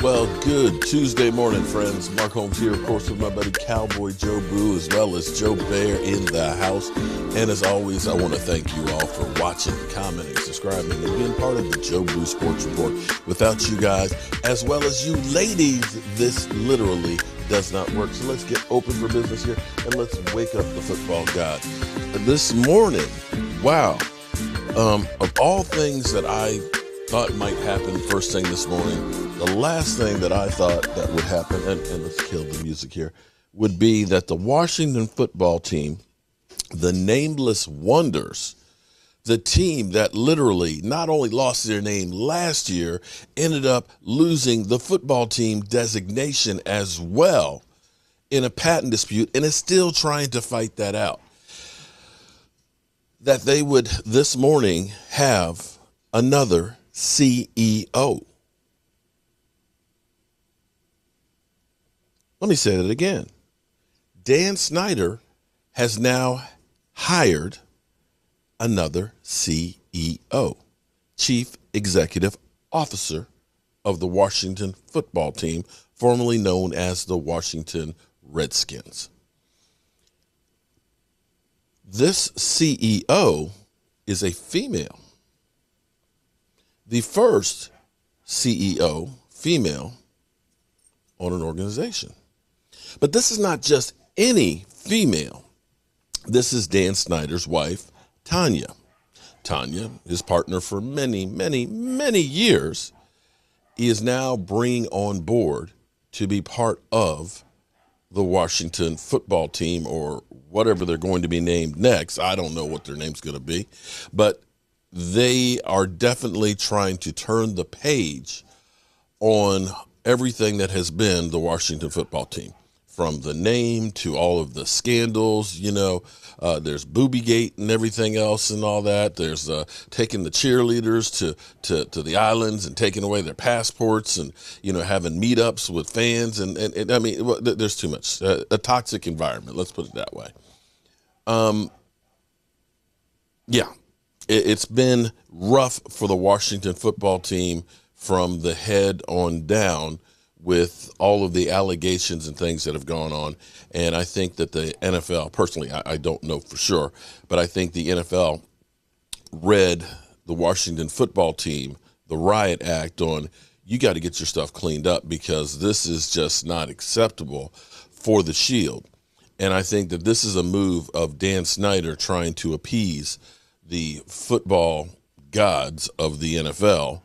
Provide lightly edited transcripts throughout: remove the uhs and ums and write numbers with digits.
Well, good Tuesday morning, friends. Mark Holmes here, of course, with my buddy Cowboy Joe Boo, as well as Joe Bear in the house. And as always, I want to thank you all for watching, commenting, subscribing, and being part of the Joe Boo Sports Report. Without you guys, as well as you ladies, this literally does not work. So let's get open for business here, and let's wake up the football god. This morning, wow, of all things that I thought might happen first thing this morning, the last thing that I thought that would happen, and let's kill the music here, would be that the Washington football team, the Nameless Wonders, the team that literally not only lost their name last year, ended up losing the football team designation as well in a patent dispute, and is still trying to fight that out. That they would this morning have another CEO. Let me say that again. Dan Snyder has now hired another CEO, Chief Executive Officer of the Washington football team, formerly known as the Washington Redskins. This CEO is a female. The first CEO, female, on an organization. But this is not just any female. This is Dan Snyder's wife, Tanya. Tanya, his partner for many, many, many years, is now bringing on board to be part of the Washington football team, or whatever they're going to be named next. I don't know what their name's going to be, but they are definitely trying to turn the page on everything that has been the Washington football team, from the name to all of the scandals. There's Boobygate and everything else and all that. There's taking the cheerleaders to the islands and taking away their passports, and having meetups with fans, and I mean, there's too much. A toxic environment, let's put it that way. It's been rough for the Washington football team from the head on down, with all of the allegations and things that have gone on. And I think that the NFL, personally, I don't know for sure, but I think the NFL read the Washington football team, the riot act, on, you got to get your stuff cleaned up, because this is just not acceptable for the Shield. And I think that this is a move of Dan Snyder trying to appease the football gods of the NFL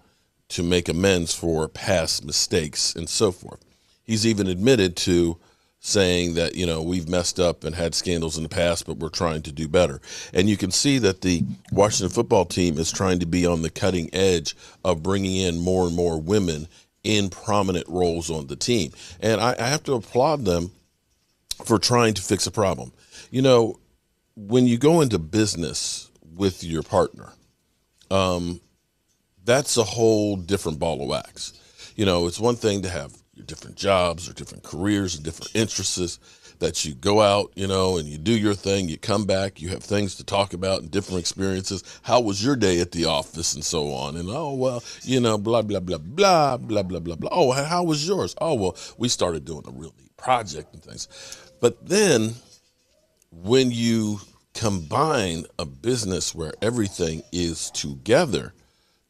to make amends for past mistakes and so forth. He's even admitted to saying that, we've messed up and had scandals in the past, but we're trying to do better. And you can see that the Washington football team is trying to be on the cutting edge of bringing in more and more women in prominent roles on the team. And I have to applaud them for trying to fix a problem. When you go into business with your partner, that's a whole different ball of wax. It's one thing to have your different jobs or different careers and different interests, that you go out, and you do your thing, you come back, you have things to talk about and different experiences. How was your day at the office and so on? And, blah, blah, blah, blah, blah, blah, blah, blah. Oh, how was yours? Oh, well, we started doing a real neat project and things. But then when you combine a business where everything is together,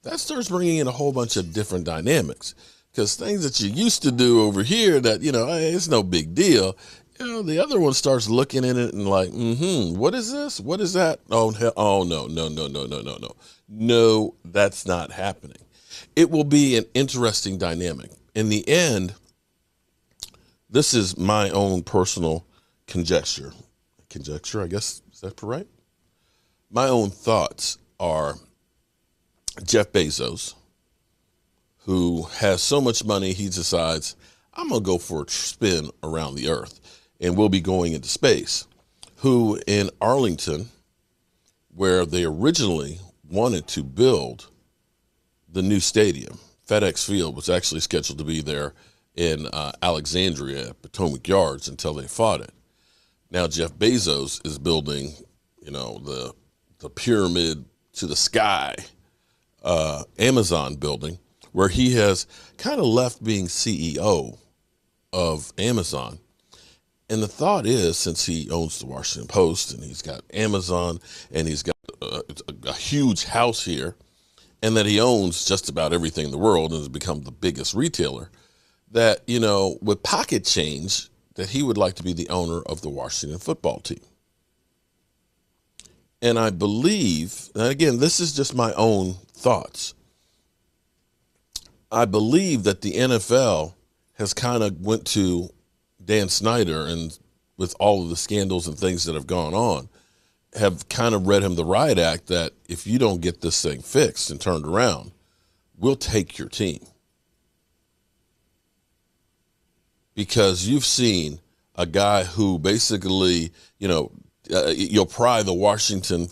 that starts bringing in a whole bunch of different dynamics, because things that you used to do over here that, hey, it's no big deal. The other one starts looking at it and like, what is this? What is that? Oh, no. No, that's not happening. It will be an interesting dynamic. In the end, this is my own personal conjecture. Conjecture, I guess, is that correct? My own thoughts are, Jeff Bezos, who has so much money, he decides, I'm going to go for a spin around the earth, and we'll be going into space. Who in Arlington, where they originally wanted to build the new stadium, FedEx Field was actually scheduled to be there in Alexandria at Potomac Yards until they fought it. Now Jeff Bezos is building, the pyramid to the sky Amazon building, where he has kind of left being CEO of Amazon. And the thought is, since he owns the Washington Post and he's got Amazon and he's got a huge house here, and that he owns just about everything in the world and has become the biggest retailer, that, with pocket change, that he would like to be the owner of the Washington football team. And I believe, and again, this is just my own thoughts, I believe that the NFL has kind of went to Dan Snyder, and with all of the scandals and things that have gone on, have kind of read him the riot act that if you don't get this thing fixed and turned around, we'll take your team. Because you've seen a guy who basically, you'll pry the Washington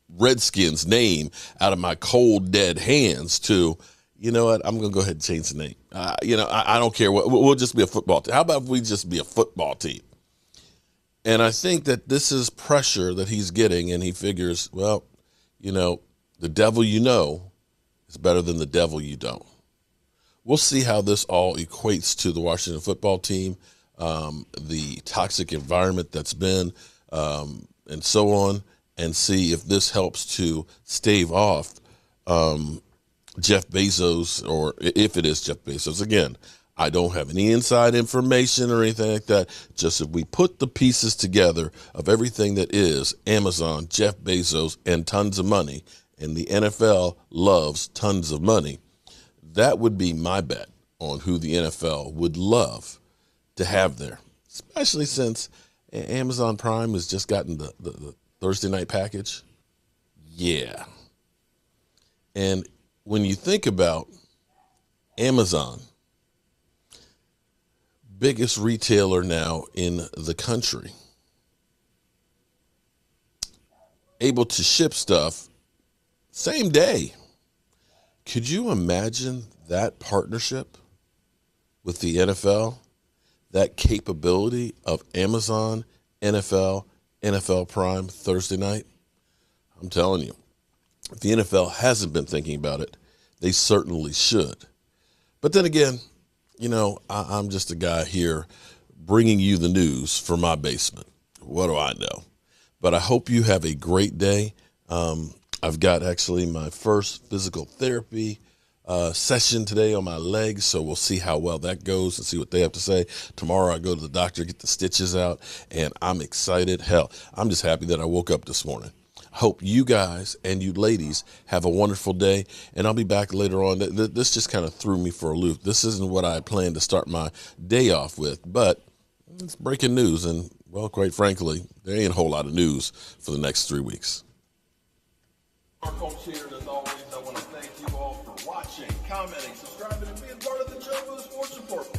Redskins name out of my cold, dead hands to, you know what, I'm going to go ahead and change the name. I don't care. We'll just be a football team. How about if we just be a football team? And I think that this is pressure that he's getting, and he figures, well, the devil is better than the devil you don't. We'll see how this all equates to the Washington football team, the toxic environment that's been, and so on, and see if this helps to stave off Jeff Bezos, or if it is Jeff Bezos. Again, I don't have any inside information or anything like that. Just if we put the pieces together of everything that is Amazon, Jeff Bezos, and tons of money, and the NFL loves tons of money, that would be my bet on who the NFL would love to have there, especially since Amazon Prime has just gotten the Thursday night package. Yeah. And when you think about Amazon, biggest retailer now in the country, able to ship stuff same day. Could you imagine that partnership with the NFL, that capability of Amazon, NFL, NFL Prime Thursday night? I'm telling you, if the NFL hasn't been thinking about it, they certainly should. But then again, I'm just a guy here bringing you the news from my basement. What do I know? But I hope you have a great day. I've got actually my first physical therapy session today on my legs, so we'll see how well that goes and see what they have to say. Tomorrow I go to the doctor, get the stitches out, and I'm excited. Hell, I'm just happy that I woke up this morning. Hope you guys and you ladies have a wonderful day, and I'll be back later on. This just kind of threw me for a loop. This isn't what I had planned to start my day off with, but it's breaking news, and, well, quite frankly, there ain't a whole lot of news for the next 3 weeks. Our folks here, and as always, I want to thank you all for watching, commenting, subscribing, and being part of the Joe Sports Report.